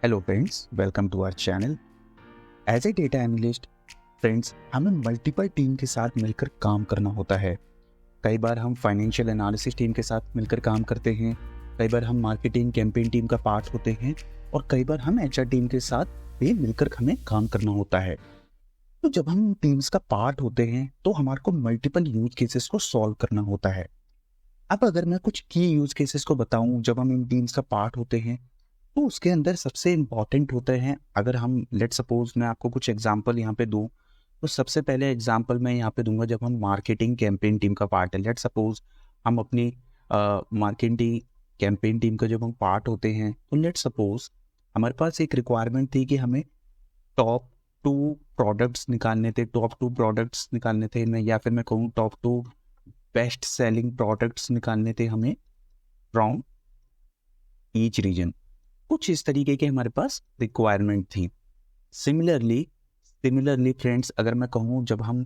Hello friends, welcome to our channel. As a data analyst friends, हमें multiple team के साथ मिलकर काम करना होता है। कई बार हम फाइनेंशियल एनालिसिस टीम के साथ मिलकर काम करते हैं, कई बार हम मार्केटिंग कैंपेन टीम का पार्ट होते हैं और कई बार हम एचआर टीम के साथ भी मिलकर हमें काम करना होता है। तो जब हम टीम्स का पार्ट होते हैं तो हमारे को मल्टीपल यूज केसेस को सॉल्व करना होता है। अब अगर मैं कुछ की यूज केसेस को बताऊं जब हम इन टीम्स का पार्ट होते हैं, तो उसके अंदर सबसे इम्पॉर्टेंट होते हैं। अगर हम लेट सपोज मैं आपको कुछ एग्जांपल यहाँ पे दूं, तो सबसे पहले एग्जांपल मैं यहाँ पे दूंगा जब हम मार्केटिंग कैंपेन टीम का पार्ट है। लेट सपोज हम अपनी मार्केटिंग कैंपेन टीम का जब हम पार्ट होते हैं, तो लेट सपोज हमारे पास एक रिक्वायरमेंट थी कि हमें टॉप 2 प्रोडक्ट्स निकालने थे, या फिर मैं कहूँ टॉप 2 बेस्ट सेलिंग प्रोडक्ट्स निकालने थे हमें फ्रॉम ईच रीजन। कुछ इस तरीके के हमारे पास रिक्वायरमेंट थी। सिमिलरली फ्रेंड्स, अगर मैं कहूँ जब हम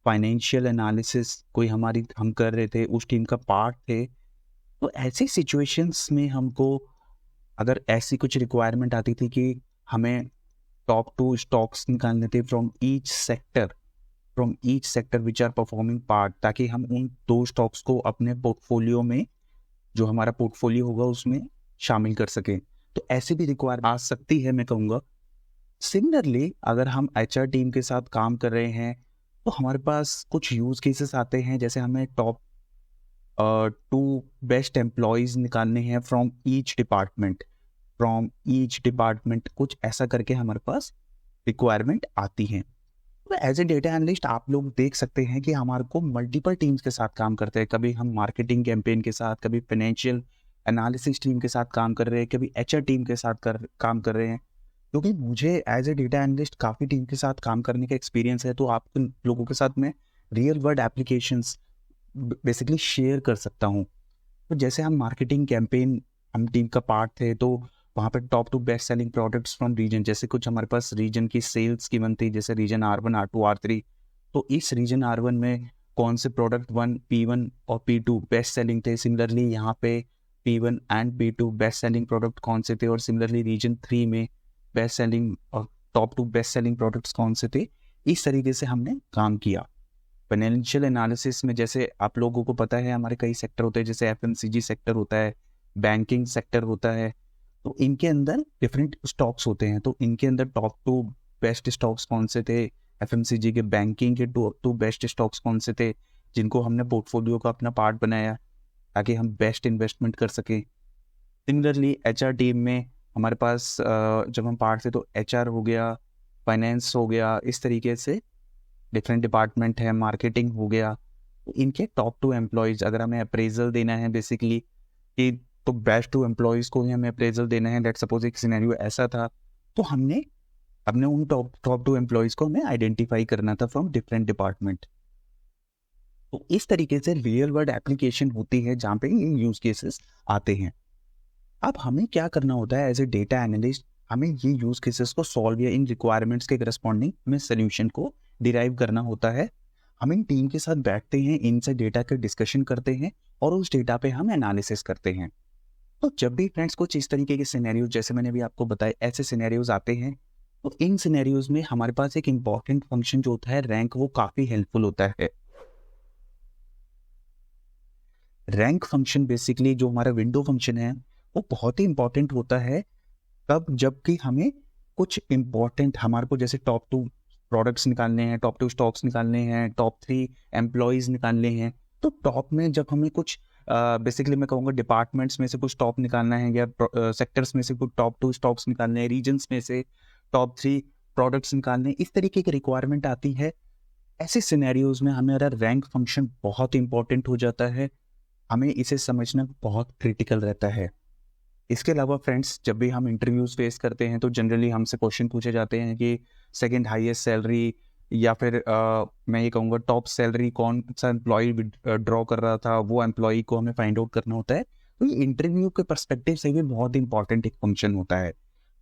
फाइनेंशियल एनालिसिस कोई हम कर रहे थे, उस टीम का पार्ट थे, तो ऐसी सिचुएशंस में हमको अगर ऐसी कुछ रिक्वायरमेंट आती थी कि हमें टॉप 2 स्टॉक्स निकालने थे from each sector which are performing part, ताकि हम उन 2 स्टॉक्स को अपने पोर्टफोलियो में, जो हमारा पोर्टफोलियो होगा उसमें शामिल कर सकें। तो ऐसी भी रिक्वायरमेंट आ सकती है, मैं कहूँगा। सिमिलरली अगर हम एचआर टीम के साथ काम कर रहे हैं तो हमारे पास कुछ यूज केसेस आते हैं, जैसे हमें टॉप 2 बेस्ट एम्प्लॉयज निकालने हैं फ्रॉम ईच डिपार्टमेंट, कुछ ऐसा करके हमारे पास रिक्वायरमेंट आती है। तो एज ए डेटा एनालिस्ट आप लोग देख सकते हैं कि हमारे को मल्टीपल टीम्स के साथ काम करते हैं। कभी हम मार्केटिंग कैंपेन के साथ, कभी फाइनेंशियल एनालिसिस टीम के साथ काम कर रहे हैं, कभी एचआर टीम के साथ काम कर रहे हैं। क्योंकि मुझे एज ए डेटा एनालिस्ट काफ़ी टीम के साथ काम करने का एक्सपीरियंस है, तो आप लोगों के साथ मैं real world applications basically share कर सकता हूँ। तो जैसे हम मार्केटिंग कैंपेन, हम टीम का पार्ट थे, तो वहाँ पर top 2 best selling products from region, जैसे कुछ हमारे पास रीजन की सेल्स की वन थी, जैसे रीजन R1, R2, R3। तो इस रीजन R1 में कौन से प्रोडक्ट P1 और P2 बेस्ट सेलिंग थे। सिमिलरली यहाँ पे P1 and P2 best selling product कौन से थे, और सिमिलरली रीजन 3 में बेस्ट सेलिंग और टॉप 2 बेस्ट सेलिंग प्रोडक्ट्स कौन से थे। इस तरीके से हमने काम किया। फाइनेंशियल एनालिसिस में जैसे आप लोगों को पता है हमारे कई सेक्टर होते हैं, जैसे FMCG सेक्टर होता है, बैंकिंग सेक्टर होता है। तो इनके अंदर डिफरेंट स्टॉक्स होते हैं, तो इनके अंदर टॉप 2 बेस्ट स्टॉक्स कौन से थे FMCG के, बैंकिंग के टॉप 2 बेस्ट स्टॉक्स कौन से थे, जिनको हमने पोर्टफोलियो का अपना पार्ट बनाया ताकि हम बेस्ट इन्वेस्टमेंट कर सकें। सिमिलरली एचआर टीम में हमारे पास जब हम पार्ट थे तो HR हो गया, फाइनेंस हो गया, इस तरीके से डिफरेंट डिपार्टमेंट है, मार्केटिंग हो गया। तो इनके टॉप 2 एम्प्लॉयज, अगर हमें अप्रेजल देना है बेसिकली कि तो बेस्ट 2 एम्प्लॉयज को ही हमें अप्रेजल देना है। लेट सपोज एक सिनेरियो ऐसा था, तो हमने अपने उन टॉप 2 एम्प्लॉयज को हमें आइडेंटिफाई करना था फ्रॉम डिफरेंट डिपार्टमेंट। तो इस तरीके से रियल वर्ल्ड एप्लीकेशन होती है जहाँ पे ये यूज केसेस आते हैं। अब हमें क्या करना होता है एज ए डेटा एनालिस्ट, हमें ये यूज केसेस को सॉल्व या इन रिक्वायरमेंट्स के करस्पॉन्डिंग हमें सोल्यूशन को डिराइव करना होता है। हम इन टीम के साथ बैठते हैं, इनसे डेटा का डिस्कशन करते हैं और उस डेटा पे हम एनालिसिस करते हैं। तो जब भी फ्रेंड्स कुछ इस तरीके के सिनेरियोज, जैसे मैंने भी आपको बताया, ऐसे सिनेरियोज आते हैं, तो इन सिनेरियोज में हमारे पास एक इंपॉर्टेंट फंक्शन जो होता है रैंक, वो काफी हेल्पफुल होता है। रैंक फंक्शन बेसिकली जो हमारा विंडो फंक्शन है, वो बहुत ही इंपॉर्टेंट होता है तब जबकि हमें कुछ इंपॉर्टेंट, हमारे को जैसे टॉप 2 प्रोडक्ट्स निकालने हैं, टॉप 2 स्टॉक्स निकालने हैं, टॉप 3 एम्प्लॉयज निकालने हैं। तो टॉप में जब हमें कुछ बेसिकली मैं कहूँगा डिपार्टमेंट्स में से कुछ टॉप निकालना है, या सेक्टर्स में से कुछ टॉप 2 स्टॉक्स निकालने हैं, रीजन्स में से टॉप 3 प्रोडक्ट्स निकालने, इस तरीके की रिक्वायरमेंट आती है। ऐसे सिनेरियोज में हमारा रैंक फंक्शन बहुत इंपॉर्टेंट हो जाता है। हमें इसे समझना बहुत क्रिटिकल रहता है। इसके अलावा फ्रेंड्स, जब भी हम इंटरव्यूज फेस करते हैं तो जनरली हमसे क्वेश्चन पूछे जाते हैं कि सेकंड हाईएस्ट सैलरी, या फिर मैं ये कहूँगा टॉप सैलरी कौन सा एम्प्लॉय ड्रॉ कर रहा था, वो एम्प्लॉय को हमें फाइंड आउट करना होता है। तो ये इंटरव्यू के पर्सपेक्टिव से भी बहुत इंपॉर्टेंट एक फंक्शन होता है।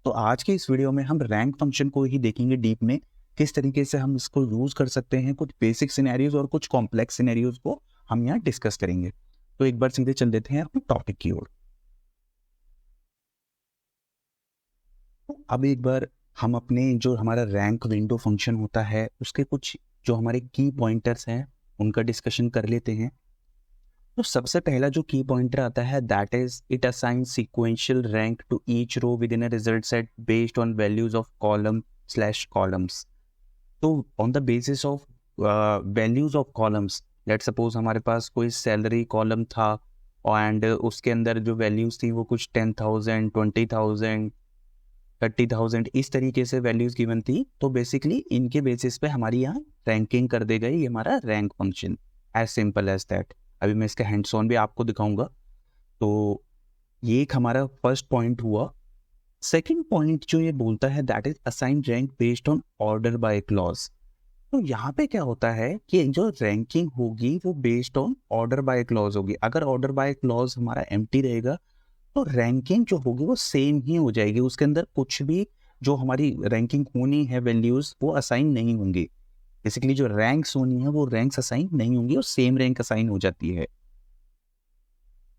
तो आज के इस वीडियो में हम रैंक फंक्शन को ही देखेंगे डीप में, किस तरीके से हम इसको यूज कर सकते हैं। कुछ बेसिक सिनेरियोज और कुछ कॉम्प्लेक्स सिनेरियोज को हम यहाँ डिस्कस करेंगे। तो एक बार सीधे चल देते हैं अपने टॉपिक की ओर। तो अब एक बार हम अपने जो हमारा रैंक विंडो फंक्शन होता है उसके कुछ जो हमारे की पॉइंटर्स हैं उनका डिस्कशन कर लेते हैं। तो सबसे पहला जो की पॉइंटर आता है that is it assign sequential rank to each row within a result set based on values of column slash columns. तो on the basis of values of columns, let suppose हमारे पास कोई salary column था and उसके अंदर जो values थी वो कुछ 10,000 20,000 30,000 इस तरीके से वैल्यूज गिवन थी। तो बेसिकली इनके बेसिस पे हमारी यहाँ रैंकिंग कर देगा ये हमारा rank function, as simple as that. अभी मैं इसका हैंड्स ऑन भी आपको दिखाऊंगा। तो ये एक हमारा फर्स्ट पॉइंट हुआ। सेकंड पॉइंट जो ये बोलता है that is assign rank based on order by clause. तो यहाँ पे क्या होता है कि जो रैंकिंग होगी वो based on order by clause होगी। अगर ऑर्डर बाय क्लॉज हमारा एम्प्टी रहेगा तो रैंकिंग जो होगी वो सेम ही हो जाएगी, उसके अंदर कुछ भी जो हमारी रैंकिंग होनी है वैल्यूज वो असाइन नहीं होंगी। बेसिकली जो रैंक्स होनी है वो रैंक्स असाइन नहीं होंगी और सेम रैंक असाइन हो जाती है।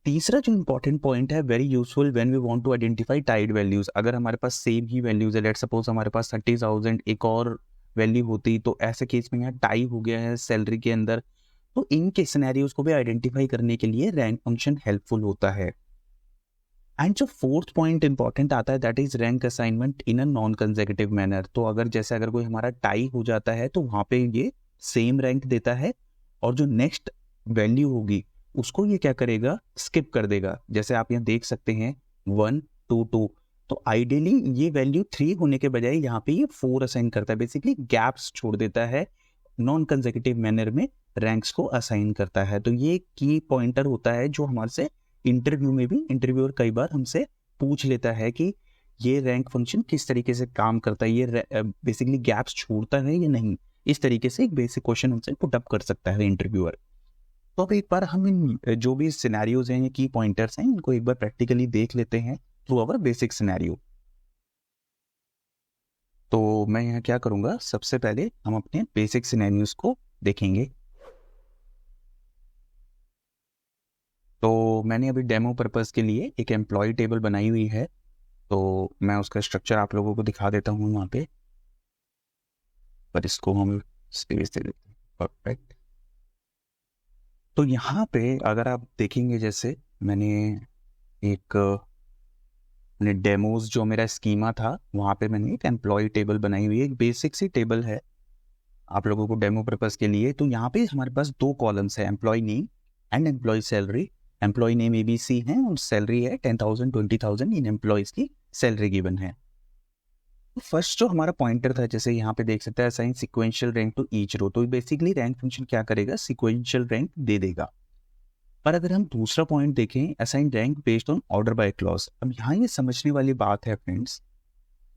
तीसरा जो इंपॉर्टेंट पॉइंट है, very useful when we want to identify tied values. अगर हमारे पास सेम ही वैल्यूज है, लेट सपोज हमारे पास 30,000 एक और वैल्यू होती, तो ऐसे केस में यहाँ टाई हो गया है सैलरी के अंदर, तो इनके सिनेरियोज को भी आइडेंटिफाई करने के लिए रैंक फंक्शन हेल्पफुल होता है। एंड जो फोर्थ पॉइंट इंपॉर्टेंट आता है that is rank assignment in a non consecutive manner. तो अगर जैसे अगर कोई हमारा टाई हो जाता है तो वहां पे ये सेम रैंक देता है और जो नेक्स्ट वैल्यू होगी उसको ये क्या करेगा, स्किप कर देगा। जैसे आप यहाँ देख सकते हैं 1 2 2, तो आइडियली ये वैल्यू 3 होने के बजाय यहाँ पे ये 4 असाइन करता है। बेसिकली गैप्स छोड़ देता है, नॉन कंसेक्यूटिव मैनर में रैंक्स को असाइन करता है। तो ये की पॉइंटर होता है जो हमारे से इंटरव्यू में भी इंटरव्यूअर कई बार हमसे पूछ लेता है कि ये रैंक फंक्शन किस तरीके से काम करता है, ये बेसिकली गैप्स छोड़ता है या नहीं। इस तरीके से एक बेसिक क्वेश्चन हमसे पुट अप कर सकता है इंटरव्यूअर। तो अब एक बार हम इन जो भी सिनेरियोज हैं, की पॉइंटर्स हैं, इनको एक बार प्रैक्टिकली देख लेते हैं थ्रू अवर बेसिक सिनेरियो। तो मैं यहाँ क्या करूँगा, सबसे पहले हम अपने बेसिक सिनेरियोज को देखेंगे। तो मैंने अभी डेमो पर्पस के लिए एक एम्प्लॉय टेबल बनाई हुई है, तो मैं उसका स्ट्रक्चर आप लोगों को दिखा देता हूँ यहाँ पे, पर इसको हम स्पेस दे देते हैं। परफेक्ट। तो यहाँ पे अगर आप देखेंगे, जैसे मैंने एक अपने डेमोज जो मेरा स्कीमा था वहाँ पे मैंने एक एम्प्लॉय टेबल बनाई हुई है, एक बेसिक सी टेबल है आप लोगों को डेमो पर्पस के लिए। तो यहाँ पे हमारे पास 2 कॉलम्स है, employee name and employee salary. Employee name ABC है और सैलरी है 10,000 20,000 इन एम्प्लॉयज की सैलरी गिवन है। तो फर्स्ट जो हमारा पॉइंटर था, जैसे यहाँ पे देख सकते हैं assign sequential rank to each row. तो बेसिकली रैंक फंक्शन क्या करेगा, सीक्वेंशियल रैंक दे देगा। पर अगर हम दूसरा पॉइंट देखें, assign rank based on order by clause. अब यहाँ ये समझने वाली बात है फ्रेंड्स,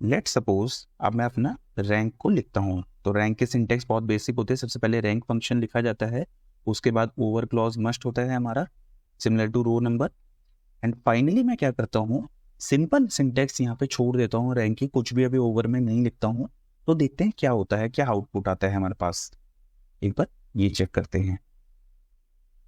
लेट सपोज अब मैं अपना रैंक को लिखता हूँ। तो रैंक के सिंटेक्स बहुत बेसिक होते हैं। सबसे पहले रैंक फंक्शन लिखा जाता है, उसके बाद ओवर क्लॉज मस्ट होता है हमारा, similar to row number, and finally मैं क्या करता हूँ, सिंपल सिंटेक्स यहाँ पे छोड़ देता हूँ रैंक की, कुछ भी अभी ओवर में नहीं लिखता हूँ। तो देखते हैं क्या होता है, क्या आउटपुट आता है हमारे पास, एक बार ये चेक करते हैं।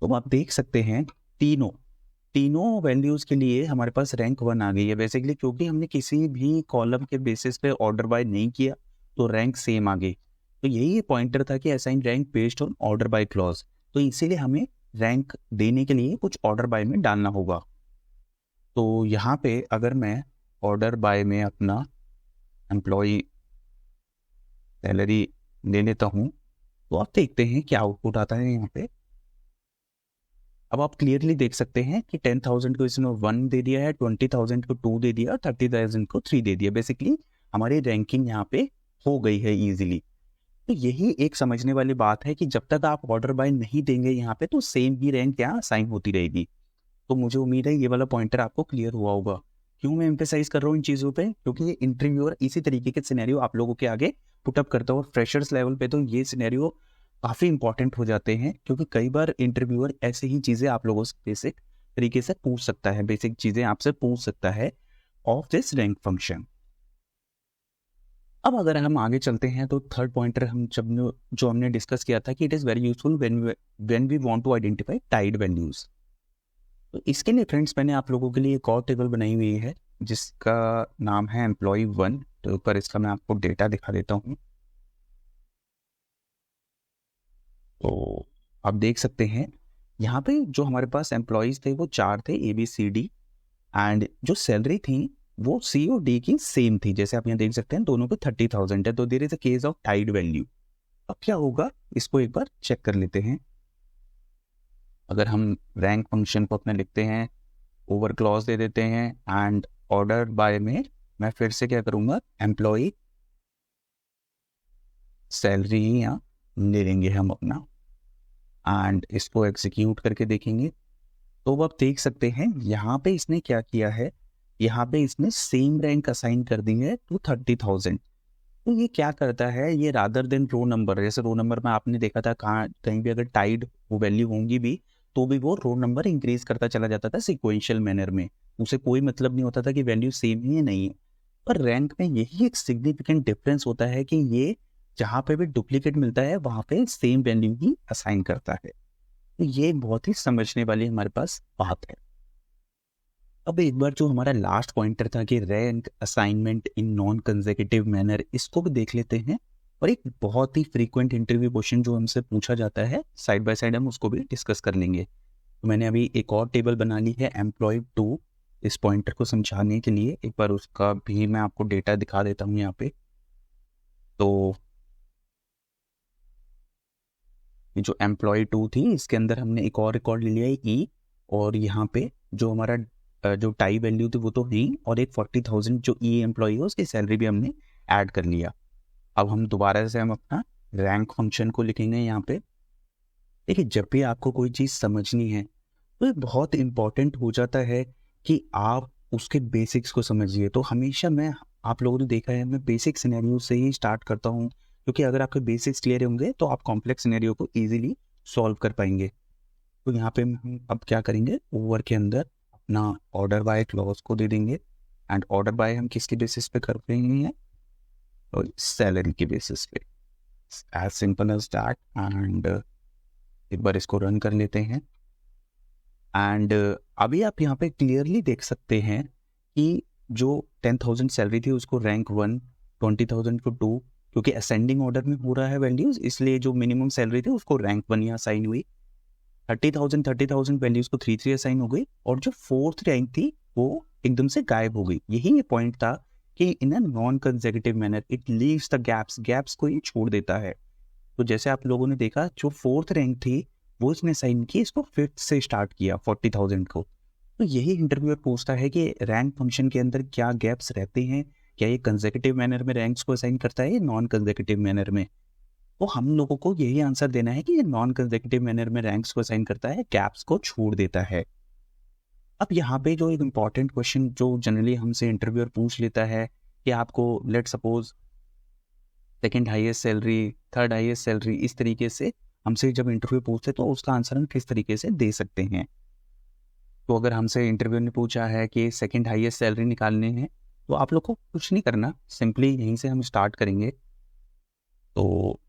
तो आप देख सकते हैं तीनों वैल्यूज के लिए हमारे पास रैंक 1 आ गई है। बेसिकली क्योंकि हमने किसी भी कॉलम के बेसिस पे ऑर्डर बाय नहीं किया तो रैंक सेम आ गई। तो यही पॉइंटर था कि assign rank based on order by clause. तो इसीलिए हमें रैंक देने के लिए कुछ ऑर्डर बाय में डालना होगा। तो यहाँ पे अगर मैं ऑर्डर बाय में अपना एम्प्लॉय सैलरी ले लेता हूँ तो आप देखते हैं क्या आउटपुट आता है यहाँ पे। अब आप क्लियरली देख सकते हैं कि 10,000 को इसने 1 दे दिया है, 20,000 को 2 दे दिया, 30,000 को 3 दे दिया। बेसिकली हमारी रैंकिंग यहाँ पे हो गई है इजीली। तो यही एक समझने वाली बात है कि जब तक आप ऑर्डर बाय नहीं देंगे यहाँ पे तो सेम ही रैंक यहाँ असाइन होती रहेगी। तो मुझे उम्मीद है ये वाला पॉइंटर आपको क्लियर हुआ होगा। क्यों मैं एम्फेसाइज कर रहा हूँ इन चीज़ों पे, क्योंकि ये इंटरव्यूअर इसी तरीके के सिनेरियो आप लोगों के आगे पुटअप करता है और फ्रेशर्स लेवल पे तो ये सिनेरियो काफ़ी इंपॉर्टेंट हो जाते हैं, क्योंकि कई बार इंटरव्यूअर ऐसे ही चीज़ें आप लोगों से बेसिक तरीके से पूछ सकता है, बेसिक चीज़ें आपसे पूछ सकता है ऑफ दिस रैंक फंक्शन। अब अगर हम आगे चलते हैं तो थर्ड पॉइंटर हम जो हमने डिस्कस किया था कि it is very useful when we want to identify tied values. तो इसके लिए फ्रेंड्स मैंने आप लोगों के लिए एक और टेबल बनाई हुई है जिसका नाम है एम्प्लॉय 1 तो एक बार इसका मैं आपको डेटा दिखा देता हूँ। तो आप देख सकते हैं यहाँ पे जो हमारे पास एम्प्लॉयज़ थे वो 4 थे, ABCD, एंड जो सैलरी थी वो C और D की सेम थी। जैसे आप यहाँ देख सकते हैं दोनों पे 30,000 है, तो there is a case of tied value. अब क्या होगा इसको एक बार चेक कर लेते हैं। अगर हम रैंक फंक्शन को अपने लिखते हैं, ओवर क्लॉज दे देते हैं, एंड ऑर्डर बाय में मैं फिर से क्या करूँगा, एम्प्लॉय सैलरी ही यहाँ ले लेंगे हम अपना, एंड इसको एग्जीक्यूट करके देखेंगे। तो अब आप देख सकते हैं यहाँ पे इसने क्या किया है, यहाँ पे इसने सेम रैंक असाइन कर दी है टू 30,000। तो ये क्या करता है, ये रादर देन रो नंबर, जैसे रो नंबर में आपने देखा था कहाँ कहीं भी अगर टाइड वो वैल्यू होंगी भी तो भी वो रो नंबर इंक्रीज करता चला जाता था सिक्वेंशियल मैनर में, उसे कोई मतलब नहीं होता था कि वैल्यू सेम ही है नहीं है। पर रैंक में यही एक सिग्निफिकेंट डिफरेंस होता है कि ये जहाँ पे भी डुप्लीकेट मिलता है वहाँ पे सेम वैल्यू ही असाइन करता है। तो ये बहुत ही समझने वाली हमारे पास बात है। अब एक बार जो हमारा लास्ट पॉइंटर था कि rank assignment in non consecutive manner, इसको भी देख लेते हैं। और एक बहुत ही फ्रीक्वेंट इंटरव्यू क्वेश्चन जो हमसे पूछा जाता है साइड बाय साइड हम उसको भी डिस्कस कर लेंगे। तो मैंने अभी एक और टेबल बना ली है एम्प्लॉय 2 इस पॉइंटर को समझाने के लिए। एक बार उसका भी मैं आपको डेटा दिखा देता हूँ यहाँ पे। तो ये जो एम्प्लॉय 2 थी इसके अंदर हमने एक और रिकॉर्ड ले लिया है ई, और यहाँ पे जो हमारा जो टाई वैल्यू थी वो तो ही, और एक 40,000 जो ई एम्प्लॉय है उसकी सैलरी भी हमने ऐड कर लिया। अब हम दोबारा से हम अपना रैंक फंक्शन को लिखेंगे यहाँ पे। देखिए जब भी आपको कोई चीज़ समझनी है तो ये बहुत इंपॉर्टेंट हो जाता है कि आप उसके बेसिक्स को समझिए। तो हमेशा मैं, आप लोगों ने देखा है, मैं बेसिक सिनेरियो से ही स्टार्ट करता हूँ, क्योंकि अगर आपके बेसिक्स क्लियर होंगे तो आप कॉम्प्लेक्स सिनेरियो को इजीली सॉल्व कर पाएंगे। तो यहाँ पे हम अब क्या करेंगे, ओवर के अंदर अपना ऑर्डर बाय क्लॉज को दे देंगे, एंड ऑर्डर बाय हम किसके बेसिस पे कर रहे हैं, तो सैलरी के बेसिस पे, as simple as that. And एक बार इसको रन कर लेते हैं, एंड अभी आप यहाँ पे क्लियरली देख सकते हैं कि जो 10,000 सैलरी थी उसको रैंक 1, 20,000 को 2, क्योंकि असेंडिंग ऑर्डर में हो रहा है वैल्यूज, इसलिए जो मिनिमम सैलरी थी उसको रैंक 1 यहाँ असाइन हुई। 30,000 वैल्यूज को 3 असाइन हो गई, और जो फोर्थ रैंक थी वो एकदम से गायब हो गई। यही ये पॉइंट था कि in a non consecutive manner it leaves the gaps को ये छोड़ देता है। तो जैसे आप लोगों ने देखा जो फोर्थ रैंक थी वो इसने साइन की, इसको फिफ्थ से स्टार्ट किया 40,000 को। तो यही इंटरव्यूअर पूछता है कि रैंक फंक्शन के अंदर क्या गैप्स रहते हैं, क्या ये कंसेक्यूटिव मैनर में रैंक्स को असाइन करता है या नॉन कंसेक्यूटिव मैनर में। तो हम लोगों को यही आंसर देना है कि ये नॉन कंसेक्यूटिव मैनर में रैंक्स को असाइन करता है, गैप्स को छोड़ देता है। अब यहाँ पे जो एक इम्पॉर्टेंट क्वेश्चन जो जनरली हमसे इंटरव्यूअर पूछ लेता है कि आपको let suppose second highest salary, third highest salary, इस तरीके से हमसे जब इंटरव्यू पूछते तो उसका आंसर हम किस तरीके से दे सकते हैं। तो अगर हमसे इंटरव्यू ने पूछा है कि सेकंड हाईएस्ट सैलरी निकालने हैं, तो आप लोग को कुछ नहीं करना, सिंपली यहीं से हम स्टार्ट करेंगे। तो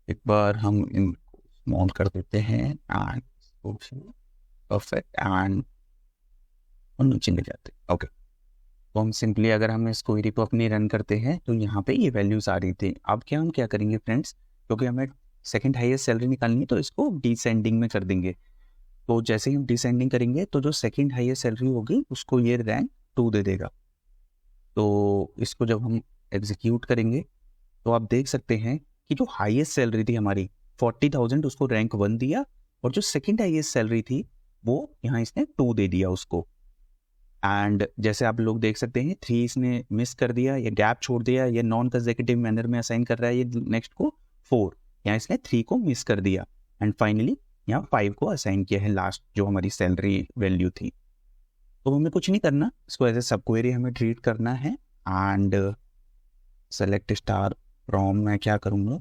एक बार हम इन स्मॉल कर देते हैं एंड परफेक्ट, एंड नीचे ले जाते हैं। ओके, तो हम सिंपली अगर हम इस क्वेरी को अपनी रन करते हैं तो यहाँ पे ये वैल्यूज आ रही थी। अब क्या हम क्या करेंगे फ्रेंड्स, क्योंकि हमें सेकंड हाईएस्ट सैलरी निकालनी है तो इसको डिसेंडिंग में कर देंगे। तो जैसे ही हम डिसेंडिंग करेंगे तो जो सेकंड हाईएस्ट सैलरी होगी उसको ये रैंक 2 दे देगा। तो इसको जब हम एग्जीक्यूट करेंगे तो आप देख सकते हैं कि जो हाईएस्ट सैलरी थी हमारी 40,000 उसको रैंक 1 दिया, और जो सेकंड हाईएस्ट सैलरी थी वो यहाँ इसने 2 दे दिया उसको। एंड जैसे आप लोग देख सकते हैं 3 इसने मिस कर दिया, ये गैप छोड़ दिया, ये नॉन कंसेक्यूटिव मैनर में असाइन कर रहा है, ये नेक्स्ट को 4, यहाँ इसने 3 को मिस कर दिया, एंड फाइनली यहाँ 5 को असाइन किया है लास्ट जो हमारी सैलरी वैल्यू थी। तो हमें कुछ नहीं करना, इसको एज ए सब क्वेरी हमें ट्रीट करना है। एंड सेलेक्ट स्टार फ्रॉम, मैं क्या करूँगा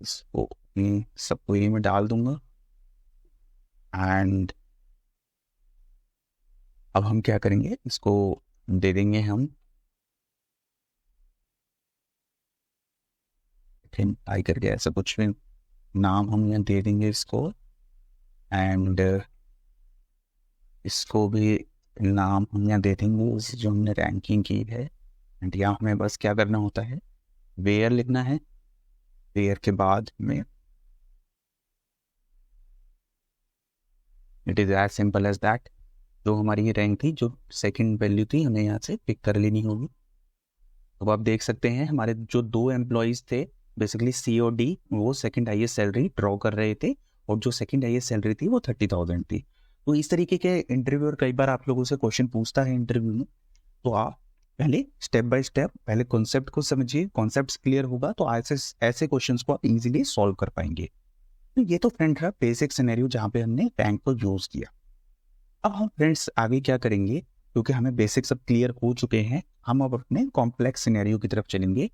इसको अपनी सब क्वेरी में डाल दूंगा। एंड अब हम क्या करेंगे, इसको दे देंगे हम टाई करके, ऐसा कुछ भी नाम हम यहाँ दे देंगे इसको, एंड इसको भी नाम हम यहाँ दे देंगे जो हमने रैंकिंग की है, एंड यहाँ हमें बस क्या करना होता है, वेयर लिखना है, वेयर के बाद में it is as simple as that, जो हमारी रैंक थी, जो सेकंड वैल्यू थी, हमें यहाँ से पिक कर लेनी होगी। तो आप देख सकते हैं हमारे जो 2 एम्प्लॉयज़ थे, बेसिकली सी और डी, वो सेकंड हाईएस्ट सैलरी ड्रॉ कर रहे थे, और जो सेकंड हाईएस्ट सैलरी थी वो 30,000 थी। तो इस तरीके के इंटरव्यूअर कई बार आप लोगों से क्वेश्चन पूछता है इंटरव्यू में, तो आप पहले स्टेप बाय स्टेप पहले कॉन्सेप्ट को समझिए, कॉन्सेप्ट क्लियर होगा तो ऐसे ऐसे क्वेश्चंस को आप इजीली सॉल्व कर पाएंगे। तो ये तो फ्रेंड है बेसिक सिनेरियो जहाँ पे हमने रैंक को यूज किया। अब हम फ्रेंड्स आगे क्या करेंगे, क्योंकि हमें बेसिक सब क्लियर हो चुके हैं, हम अब अपने कॉम्प्लेक्स सिनेरियो की तरफ चलेंगे।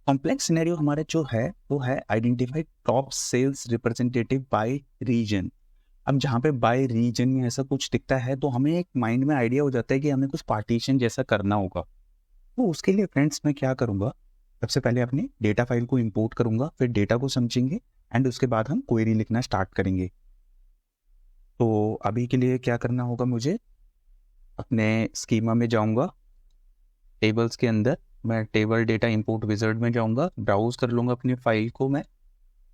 कॉम्प्लेक्स सिनेरियो हमारे जो है वो है identify top sales representative by region. अब जहाँ पे बाय रीजन में ऐसा कुछ दिखता है तो हमें एक माइंड में आइडिया हो जाता है कि हमें कुछ पार्टीशन जैसा करना होगा। तो उसके लिए फ्रेंड्स मैं क्या करूँगा, सबसे पहले अपने डेटा फाइल को इंपोर्ट करूँगा, फिर डेटा को समझेंगे एंड उसके बाद हम क्वेरी लिखना स्टार्ट करेंगे। तो अभी के लिए क्या करना होगा, मुझे अपने स्कीमा में जाऊँगा, टेबल्स के अंदर मैं टेबल डेटा इंपोर्ट विजार्ड में जाऊँगा, ब्राउज कर लूँगा अपनी फाइल को मैं,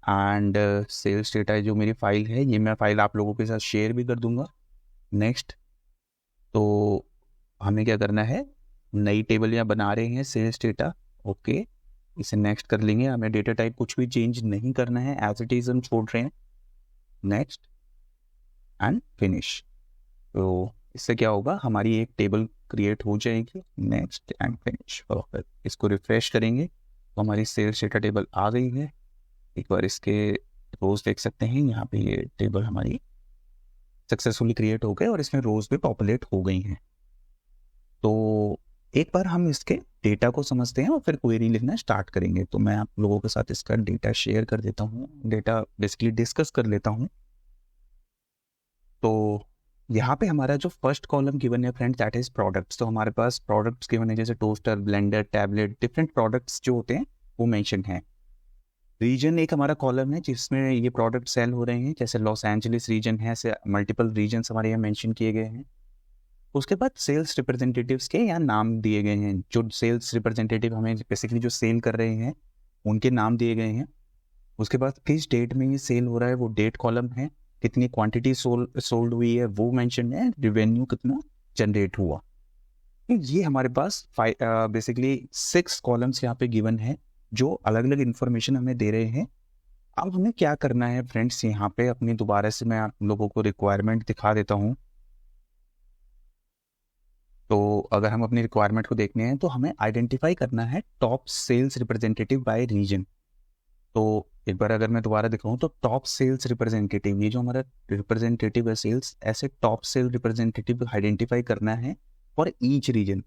एंड सेल्स डेटा जो मेरी फाइल है, ये मैं फाइल आप लोगों के साथ शेयर भी कर दूंगा। नेक्स्ट, तो हमें क्या करना है, नई टेबल यहाँ बना रहे हैं सेल्स डेटा, ओके, इसे नेक्स्ट कर लेंगे। हमें डेटा टाइप कुछ भी चेंज नहीं करना है, एज इट इज हम छोड़ रहे हैं। Next and finish. तो इससे क्या होगा, हमारी एक टेबल क्रिएट हो जाएगी। Next and finish, perfect. इसको रिफ्रेश करेंगे तो हमारी सेल्स डेटा टेबल आ गई है। एक बार इसके रोज देख सकते हैं, यहाँ पे ये टेबल हमारी सक्सेसफुली क्रिएट हो गए और इसमें रोज भी पॉपुलेट हो गई हैं। तो एक बार हम इसके डेटा को समझते हैं और फिर क्वेरी लिखना स्टार्ट करेंगे। तो मैं आप लोगों के साथ इसका डेटा शेयर कर देता हूँ, डेटा बेसिकली डिस्कस कर लेता हूँ। तो यहाँ पे हमारा जो फर्स्ट कॉलम गिवन है फ्रेंड, दैट इज प्रोडक्ट्स। तो हमारे पास प्रोडक्ट्स गिवन है, जैसे toaster, blender, tablet, different products जो होते हैं वो मेंशन है। रीजन एक हमारा कॉलम है जिसमें ये प्रोडक्ट सेल हो रहे हैं, जैसे लॉस एंजलिस रीजन है, ऐसे मल्टीपल रीजन्स हमारे यहाँ मेंशन किए गए हैं। उसके बाद सेल्स रिप्रेजेंटेटिव्स के यहाँ नाम दिए गए हैं, जो सेल्स रिप्रेजेंटेटिव हमें बेसिकली जो सेल कर रहे हैं उनके नाम दिए गए हैं। उसके बाद किस डेट में ये सेल हो रहा है वो डेट कॉलम है, कितनी क्वांटिटी सोल्ड हुई है वो मेंशन है, रेवेन्यू कितना जनरेट हुआ। ये हमारे पास बेसिकली 6 कॉलम्स यहाँ पे गिवन है जो अलग अलग इंफॉर्मेशन हमें दे रहे हैं। अब हमें क्या करना है फ्रेंड्स, यहाँ पे अपनी दोबारा से मैं आप लोगों को रिक्वायरमेंट दिखा देता हूँ। तो अगर हम अपनी रिक्वायरमेंट को देखने हैं तो हमें आइडेंटिफाई करना है top sales representative by region. तो एक बार अगर मैं दोबारा दिखाऊं तो टॉप सेल्स रिप्रेजेंटेटिव, ये जो हमारा रिप्रेजेंटेटिव है सेल्स, ऐसे टॉप सेल रिप्रेजेंटेटिव आइडेंटिफाई करना है फॉर ईच रीजन।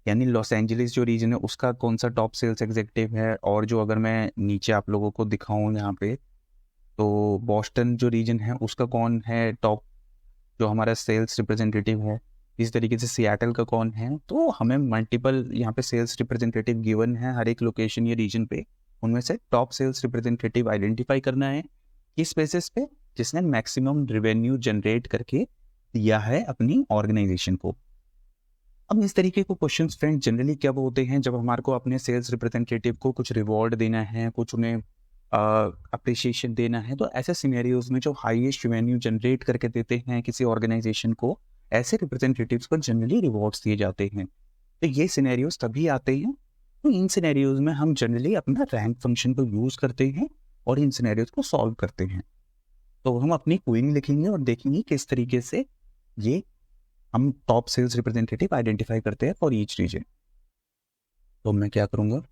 यानी लॉस एंजलिस जो रीजन है उसका कौन सा टॉप सेल्स एग्जीक्यूटिव है, और जो अगर मैं नीचे आप लोगों को दिखाऊं यहाँ पे, तो बॉस्टन जो रीजन है उसका कौन है टॉप जो हमारा सेल्स रिप्रेजेंटेटिव है। इस तरीके से सियाटल का कौन है। तो हमें मल्टीपल यहाँ पे सेल्स रिप्रेजेंटेटिव गिवन है हर एक लोकेशन या रीजन पे, उनमें से टॉप सेल्स रिप्रेजेंटेटिव आइडेंटिफाई करना है किस बेसिस पे, जिसने मैक्सिमम रेवेन्यू जनरेट करके दिया है अपनी ऑर्गेनाइजेशन को। अब इस तरीके को क्वेश्चंस फ्रेंड जनरली कब होते हैं, जब हमारे को अपने सेल्स रिप्रेजेंटेटिव को कुछ रिवॉर्ड देना है, कुछ उन्हें अप्रिशिएशन देना है। तो ऐसे सिनेरियोज में जो हाईएस्ट रेवेन्यू जनरेट करके देते हैं किसी ऑर्गेनाइजेशन को, ऐसे रिप्रेजेंटेटिव्स को जनरली रिवॉर्ड्स दिए जाते हैं। तो ये सिनेरियोज तभी आते हैं। तो इन सिनेरियोज में हम जनरली अपना रैंक फंक्शन को यूज करते हैं और इन सिनेरियोज को सॉल्व करते हैं। तो हम अपनी क्वेरी लिखेंगे और देखेंगे किस तरीके से ये हम टॉप सेल्स रिप्रेजेंटेटिव आइडेंटिफाई करते हैं फॉर ईच रीजन। तो मैं क्या करूँगा,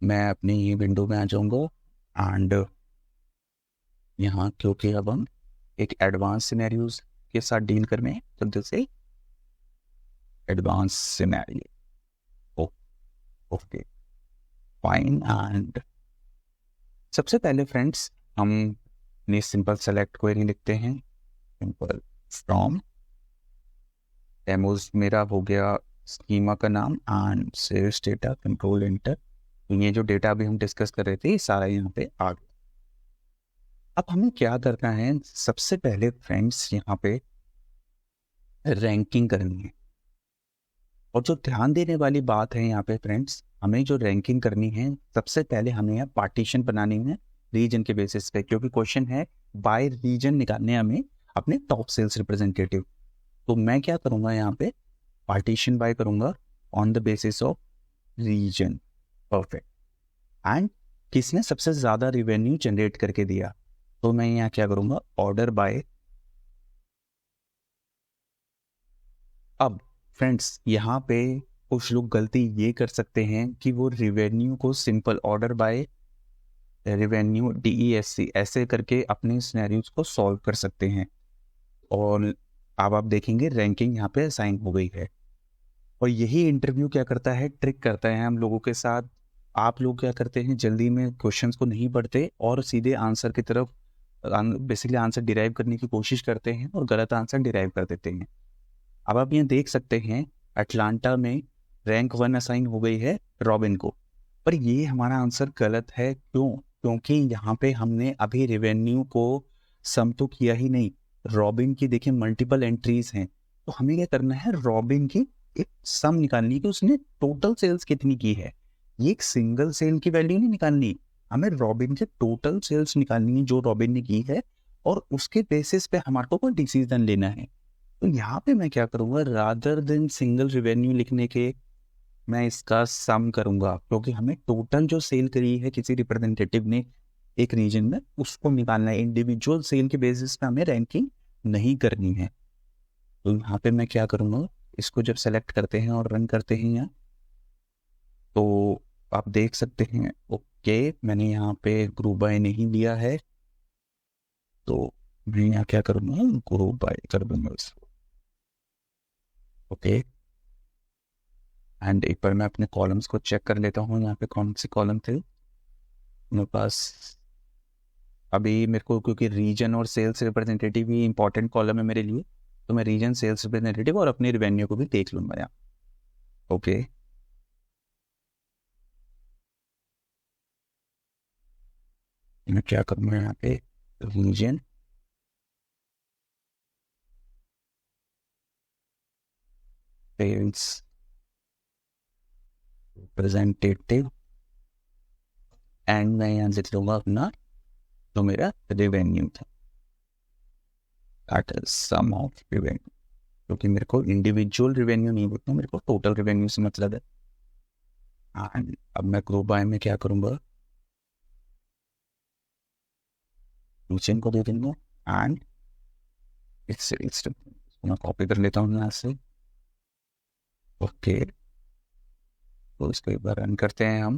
मैं अपनी ये विंडो में आ जाऊँगा एंड यहाँ क्योंकि अब हम एक एडवांस सिनेरियोज के साथ डील कर रहे हैं, तो this is advance scenario. Okay fine. And सबसे पहले फ्रेंड्स हम अपनी सिंपल सेलेक्ट क्वेरी लिखते हैं, सिंपल फ्रॉम डेमोज मेरा हो गया स्कीमा का नाम and sales data, control enter. तो ये जो डेटा अभी हम डिस्कस कर रहे थे सारा यहाँ पे आ गया। अब हमें क्या करना है, सबसे पहले फ्रेंड्स यहाँ पे रैंकिंग करनी है। और जो ध्यान देने वाली बात है यहाँ पे फ्रेंड्स, हमें जो रैंकिंग करनी है सबसे पहले हमें यहाँ पार्टीशन बनानी है रीजन के बेसिस पे, क्योंकि क्वेश्चन है बाय रीजन निकालने हमें अपने टॉप सेल्स रिप्रेजेंटेटिव। तो मैं क्या करूंगा यहाँ पे पार्टीशन बाय करूंगा on the basis of region. Perfect. And किसने सबसे ज्यादा रिवेन्यू जनरेट करके दिया, तो मैं यहाँ क्या करूंगा ऑर्डर बाय। अब फ्रेंड्स यहाँ पे कुछ लोग गलती ये कर सकते हैं कि वो रिवेन्यू को simple order by revenue DESC ऐसे करके अपने सिनेरियोज को सॉल्व कर सकते हैं। और अब आप देखेंगे रैंकिंग यहाँ पे असाइन हो गई है। और यही इंटरव्यू क्या करता है, ट्रिक करता है हम लोगों के साथ। आप लोग क्या करते हैं, जल्दी में क्वेश्चंस को नहीं पढ़ते और सीधे आंसर की तरफ बेसिकली आंसर डिराइव करने की कोशिश करते हैं और गलत आंसर डिराइव कर देते हैं। अब आप यहाँ देख सकते हैं अटलांटा में रैंक 1 असाइन हो गई है रॉबिन को, पर ये हमारा आंसर गलत है। क्यों? क्योंकि यहाँ पे हमने अभी रेवेन्यू को सम तो किया ही नहीं। रॉबिन की देखिए मल्टीपल एंट्रीज हैं, तो हमें क्या करना है, रॉबिन की एक सम निकालनी है कि उसने टोटल सेल्स कितनी की है। ये एक सिंगल सेल की वैल्यू नहीं निकालनी, हमें रॉबिन के टोटल सेल्स निकालनी है जो रॉबिन ने की है, और उसके बेसिस पे हमारे को कोई डिसीजन लेना है। तो यहाँ पे मैं क्या करूंगा, रादर देन सिंगल रिवेन्यू लिखने के मैं इसका सम करूंगा, क्योंकि हमें टोटल जो सेल करी है किसी रिप्रेजेंटेटिव ने एक रीजन में उसको निकालना है। इंडिविजुअल सेल के बेसिस पे हमें रैंकिंग नहीं करनी है। तो यहाँ पे मैं क्या करूंगा, इसको जब सेलेक्ट करते हैं और रन करते हैं यहाँ, तो आप देख सकते हैं ओके मैंने यहाँ पे ग्रुप बाय नहीं लिया है, तो मैं यहाँ क्या करूँगा, ग्रुप बाय कर दूंगा इसको। ओके एंड एक बार मैं अपने कॉलम्स को चेक कर लेता हूँ, यहाँ पे कौन से कॉलम थे मेरे पास। अभी मेरे को क्योंकि रीजन और सेल्स रिप्रेजेंटेटिव ही इंपॉर्टेंट कॉलम है मेरे लिए, तो मैं रीजन, सेल्स रिप्रेजेंटेटिव और अपनी रिवेन्यू को भी देख लूंगा यहाँ। ओके मैं क्या करूँगा यहाँ पे, रीजन सेल्स रिप्रेजेंटेटिव एंड मैं यहाँ लिख लूंगा अपना जो मेरा रेवेन्यू था, that is sum of revenue, क्योंकि मेरे को इंडिविजुअल रेवेन्यू नहीं देखना, मेरे को टोटल रेवेन्यू से मतलब है। एंड अब मैं ग्रुप बाय में क्या करूँगा, नीचे को दे दूंगा एंड इट्स मैं कॉपी कर लेता हूँ यहाँ से। ओके तो इसको एक बार रन करते हैं हम।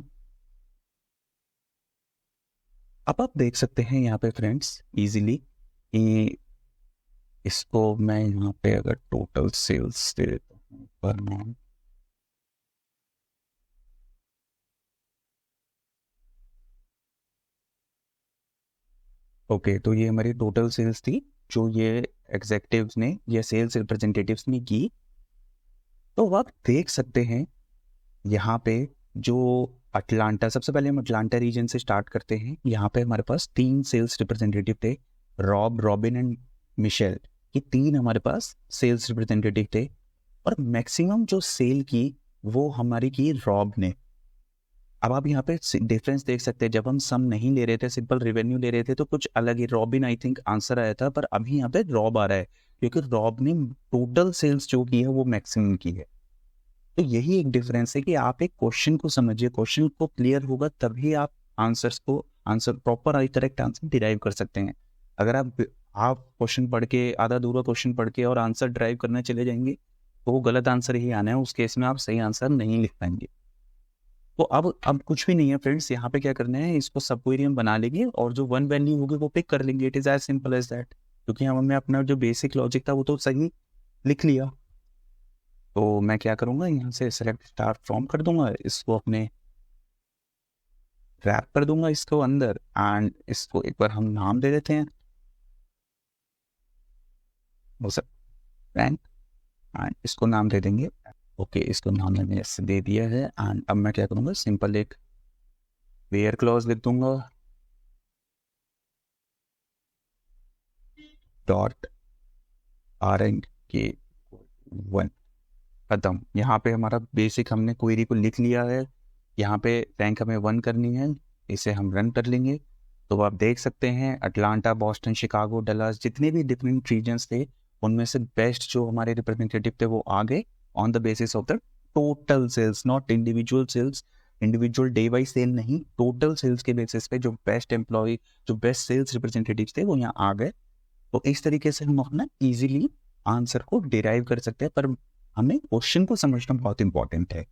अब आप देख सकते हैं यहाँ पे फ्रेंड्स इजीली कि इसको मैं यहाँ पे अगर टोटल सेल्स दे देता हूँ पर मंथ, ओके तो ये हमारी टोटल सेल्स थी जो ये एग्जेक्टिव्स ने या सेल्स रिप्रेजेंटेटिव्स ने की। तो आप देख सकते हैं यहाँ पे जो अटलांटा, सबसे पहले हम अटलांटा रीजन से स्टार्ट करते हैं। यहाँ पे हमारे पास 3 सेल्स रिप्रेजेंटेटिव थे, रॉब, रॉबिन एंड मिशेल। ये 3 हमारे पास सेल्स रिप्रेजेंटेटिव थे, और मैक्सिमम जो सेल की वो हमारी की रॉब ने। अब आप यहाँ पे डिफरेंस देख सकते हैं, जब हम सम नहीं ले रहे थे, सिंपल रेवेन्यू ले रहे थे तो कुछ अलग ही, रॉबिन आई थिंक आंसर आया था, पर अभी यहाँ पे रॉब आ रहा है क्योंकि रॉब ने टोटल सेल्स जो की है वो मैक्सिमम की है। तो यही एक डिफरेंस है कि आप एक क्वेश्चन को समझिए, क्वेश्चन को क्लियर होगा तभी आप आंसर्स को answer proper correct answer derive कर सकते हैं। अगर आप क्वेश्चन पढ़ के आधा अधूरा क्वेश्चन पढ़ के और आंसर ड्राइव करने चले जाएंगे तो वो गलत आंसर ही आना है, उस केस में आप सही आंसर नहीं लिख पाएंगे। तो अब कुछ भी नहीं है फ्रेंड्स, यहाँ पे क्या करना है, इसको सब क्वेरी हम बना लेंगे और जो वन वैल्यू होगी वो पिक कर लेंगे। It is as simple as that, क्योंकि हमने अपना जो बेसिक लॉजिक था वो तो सही लिख लिया। तो मैं क्या करूँगा, यहाँ से सेलेक्ट स्टार फ्रॉम कर दूंगा, इसको अपने रैप कर दूंगा इसको अंदर, एंड इसको एक बार हम नाम दे देते हैं वो सब रैंक, एंड इसको नाम दे देंगे। ओके इसको नाम मैंने ऐसे दे दिया है। एंड अब मैं क्या करूँगा, सिंपल एक वेयर क्लॉज लिख दूंगा, डॉट आर एन के 1। खत्म। यहाँ पे हमारा बेसिक हमने क्वेरी को लिख लिया है, यहाँ पे रैंक हमें 1 करनी है, इसे हम रन कर लेंगे। तो आप देख सकते हैं अटलांटा, बॉस्टन, शिकागो, डलास, जितने भी डिफरेंट रीजन्स थे उनमें से बेस्ट जो हमारे रिप्रेजेंटेटिव थे वो आ गए on the basis of the total sales, not individual sales, individual day wise sale नहीं, टोटल सेल्स के बेसिस पे जो बेस्ट एम्प्लॉय, जो बेस्ट सेल्स रिप्रेजेंटेटिव थे वो यहाँ आ गए। तो इस तरीके से हम अपना इजीली आंसर को डिराइव कर सकते हैं, पर हमें क्वेश्चन को समझना बहुत इंपॉर्टेंट है।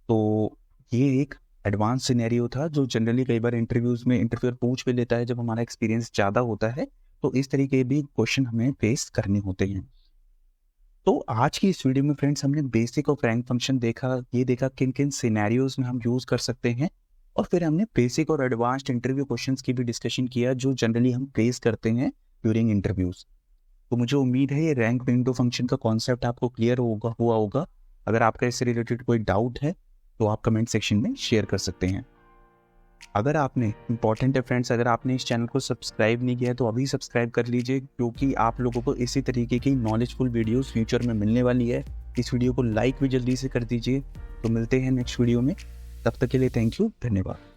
तो ये एक एडवांस सिनेरियो था जो जनरली कई बार इंटरव्यूज में इंटरव्यूअर पूछ भी लेता है जब हमारा एक्सपीरियंस ज़्यादा होता है, तो इस तरीके भी क्वेश्चन हमें फेस करने होते हैं। तो आज की इस वीडियो में फ्रेंड्स हमने बेसिक ऑफ रैंक फंक्शन देखा, ये देखा किन किन सिनेरियोज में हम यूज़ कर सकते हैं, और फिर हमने बेसिक और एडवांस्ड इंटरव्यू क्वेश्चंस की भी डिस्कशन किया जो जनरली हम फेस करते हैं ड्यूरिंग इंटरव्यूज। तो मुझे उम्मीद है ये रैंक विंडो फंक्शन का कॉन्सेप्ट आपको क्लियर हुआ होगा। अगर आपका इससे रिलेटेड कोई डाउट है तो आप कमेंट सेक्शन में शेयर कर सकते हैं। अगर आपने, इंपॉर्टेंट है फ्रेंड्स, अगर आपने इस चैनल को सब्सक्राइब नहीं किया है तो अभी सब्सक्राइब कर लीजिए, क्योंकि आप लोगों को इसी तरीके की नॉलेजफुल वीडियोस फ्यूचर में मिलने वाली है। इस वीडियो को लाइक भी जल्दी से कर दीजिए। तो मिलते हैं नेक्स्ट वीडियो में, तब तक के लिए थैंक यू, धन्यवाद।